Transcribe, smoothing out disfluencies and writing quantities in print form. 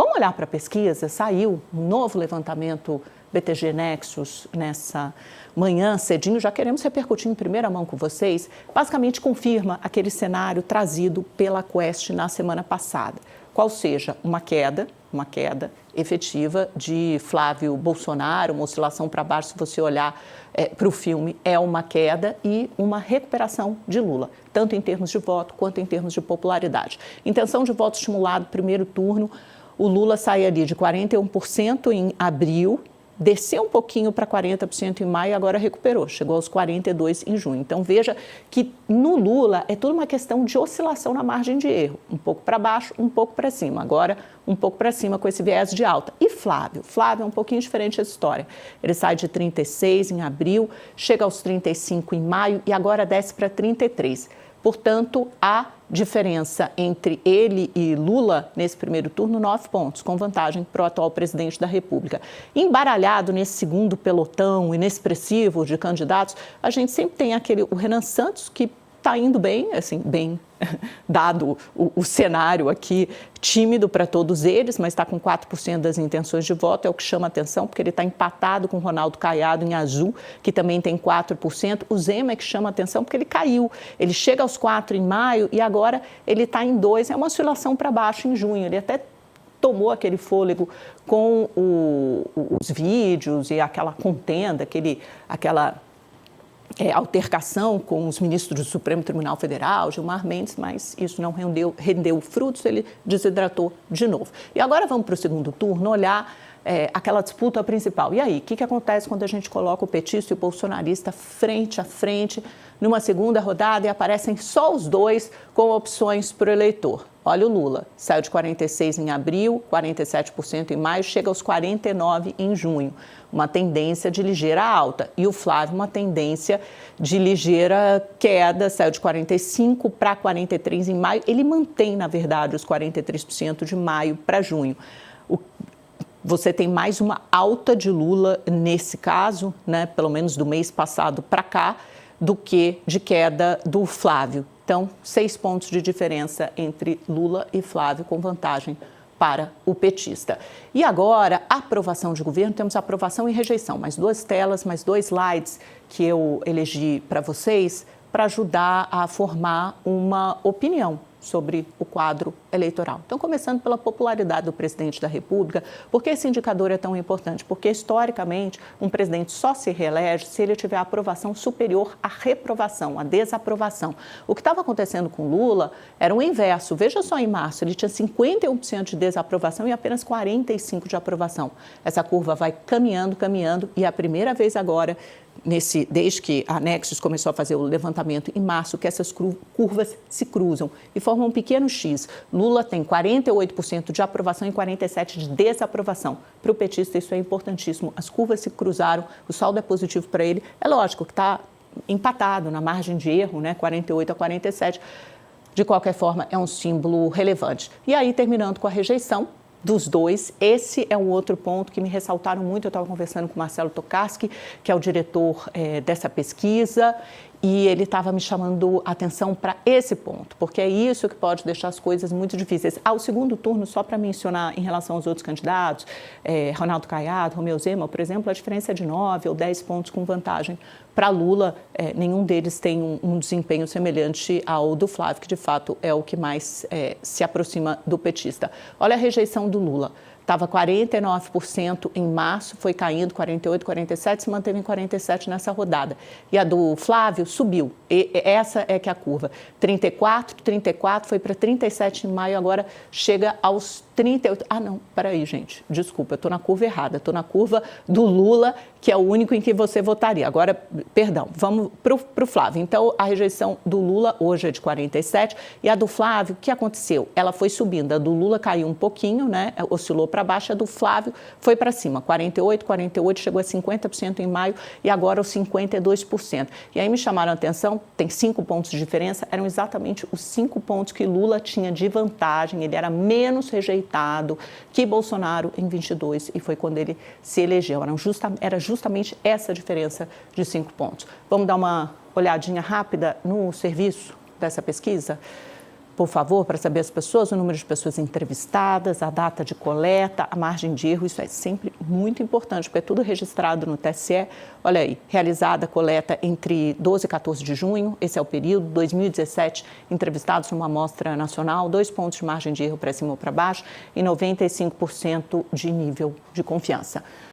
Vamos olhar para a pesquisa, saiu um novo levantamento BTG Nexus nessa manhã cedinho, já queremos repercutir em primeira mão com vocês, basicamente confirma aquele cenário trazido pela Quest na semana passada, qual seja uma queda efetiva de Flávio Bolsonaro, uma oscilação para baixo, se você olhar para o filme, é uma queda e uma recuperação de Lula, tanto em termos de voto quanto em termos de popularidade. Intenção de voto estimulado, primeiro turno, o Lula sai ali de 41% em abril, desceu um pouquinho para 40% em maio e agora recuperou, chegou aos 42% em junho. Então, veja que no Lula é tudo uma questão de oscilação na margem de erro, um pouco para baixo, um pouco para cima, agora um pouco para cima com esse viés de alta. E Flávio? Flávio é um pouquinho diferente essa história. Ele sai de 36 em abril, chega aos 35 em maio e agora desce para 33. Portanto, a diferença entre ele e Lula nesse primeiro turno, 9 pontos, com vantagem para o atual presidente da República. Embaralhado nesse segundo pelotão inexpressivo de candidatos, a gente sempre tem o Renan Santos, que está indo bem, assim, bem dado o cenário aqui, tímido para todos eles, mas está com 4% das intenções de voto, é o que chama atenção, porque ele está empatado com o Ronaldo Caiado em azul, que também tem 4%. O Zema é que chama atenção, porque ele caiu. Ele chega aos 4% em maio e agora ele está em 2%, é uma oscilação para baixo em junho. Ele até tomou aquele fôlego com os vídeos e aquela contenda, aquela altercação com os ministros do Supremo Tribunal Federal, Gilmar Mendes, mas isso não rendeu frutos, ele desidratou de novo. E agora vamos para o segundo turno olhar aquela disputa principal. E aí, o que acontece quando a gente coloca o petista e o bolsonarista frente a frente numa segunda rodada e aparecem só os dois com opções para o eleitor? Olha o Lula, saiu de 46% em abril, 47% em maio, chega aos 49% em junho. Uma tendência de ligeira alta. E o Flávio, uma tendência de ligeira queda, saiu de 45% para 43% em maio. Ele mantém, na verdade, os 43% de maio para junho. Você tem mais uma alta de Lula nesse caso, né, pelo menos do mês passado para cá, do que de queda do Flávio. Então, 6 pontos de diferença entre Lula e Flávio, com vantagem para o petista. E agora, aprovação de governo, temos aprovação e rejeição, mais 2 telas, mais 2 slides que eu elegi para vocês, para ajudar a formar uma opinião sobre o quadro eleitoral. Então, começando pela popularidade do presidente da República, por que esse indicador é tão importante? Porque, historicamente, um presidente só se reelege se ele tiver a aprovação superior à reprovação, à desaprovação. O que estava acontecendo com Lula era o inverso. Veja só, em março, ele tinha 51% de desaprovação e apenas 45% de aprovação. Essa curva vai caminhando, e a primeira vez agora, desde que a Nexus começou a fazer o levantamento em março, que essas curvas se cruzam e formam um pequeno X. Lula tem 48% de aprovação e 47% de desaprovação. Para o petista, isso é importantíssimo. As curvas se cruzaram, o saldo é positivo para ele. É lógico que está empatado na margem de erro, né? 48% a 47%. De qualquer forma, é um símbolo relevante. E aí, terminando com a rejeição dos dois, esse é um outro ponto que me ressaltaram muito. Eu estava conversando com o Marcelo Tokarski, que é o diretor dessa pesquisa, e ele estava me chamando a atenção para esse ponto, porque é isso que pode deixar as coisas muito difíceis. O segundo turno, só para mencionar em relação aos outros candidatos, Ronaldo Caiado, Romeu Zema, por exemplo, a diferença é de 9 ou 10 pontos com vantagem para Lula. Nenhum deles tem um desempenho semelhante ao do Flávio, que de fato é o que mais se aproxima do petista. Olha a rejeição do Lula. Estava 49% em março, foi caindo, 48%, 47%, se manteve em 47% nessa rodada. E a do Flávio subiu. Essa é que é a curva. 34%, foi para 37% em maio, agora chega aos 38%. Não, peraí, gente, desculpa, eu estou na curva errada. Estou na curva do Lula, que é o único em que você votaria. Agora, perdão, vamos para o Flávio. Então, a rejeição do Lula hoje é de 47%. E a do Flávio, o que aconteceu? Ela foi subindo. A do Lula caiu um pouquinho, né? Oscilou para baixo. A do Flávio foi para cima. 48%, chegou a 50% em maio e agora aos 52%. E aí me chamaram a atenção, tem 5 pontos de diferença, eram exatamente os 5 pontos que Lula tinha de vantagem. Ele era menos rejeitado que Bolsonaro em 22, e foi quando ele se elegeu. Era justamente essa diferença de 5 pontos. Vamos dar uma olhadinha rápida no serviço dessa pesquisa? por favor, para saber as pessoas, o número de pessoas entrevistadas, a data de coleta, a margem de erro, isso é sempre muito importante, porque é tudo registrado no TSE. Olha aí, realizada a coleta entre 12 e 14 de junho, esse é o período, 2017, entrevistados numa amostra nacional, 2 pontos de margem de erro para cima ou para baixo e 95% de nível de confiança.